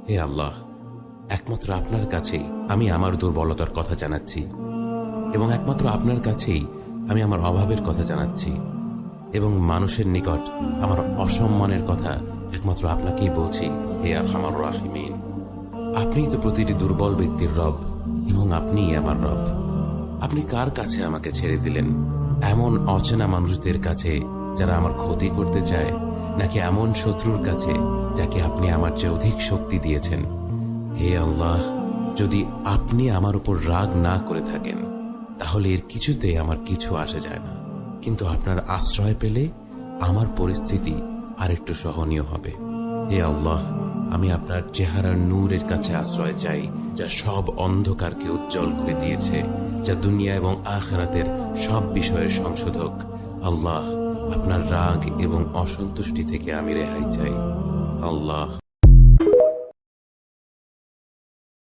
হে আল্লাহ, একমাত্র আপনার কাছেই আমি আমার দুর্বলতার কথা জানাচ্ছি, এবং একমাত্র আপনার কাছেই আমি আমার অভাবের কথা জানাচ্ছি, এবং মানুষের নিকট আমার অসম্মানের কথা একমাত্র আপনাকেই বলছি। হে আরহামার রাহিমিন, আপনিই তো প্রতিটি দুর্বল ব্যক্তির রব, এবং আপনিই আমার রব। আপনি কার কাছে আমাকে ছেড়ে দিলেন? এমন অচেনা মানুষদের কাছে যারা আমার ক্ষতি করতে চায়, নাকি এমন শত্রুর কাছে যাকে আপনি আমার চেয়ে অধিক শক্তি দিয়েছেন? হে আল্লাহ, যদি আপনি আমার উপর রাগ না করে থাকেন তাহলে এর কিছুতে আমার কিছু আসে যায় না, কিন্তু আপনার আশ্রয় পেলে আমার পরিস্থিতি আরেকটু সহনীয় হবে। হে আল্লাহ, আমি আপনার চেহারার নূরের কাছে আশ্রয় চাই, যা সব অন্ধকারকে উজ্জ্বল করে দিয়েছে, যা দুনিয়া এবং আখিরাতের সব বিষয়ের সংশোধক। আল্লাহ, আপনার রাগ এবং অসন্তুষ্টি থেকে আমি রেহাই চাই। আল্লাহ।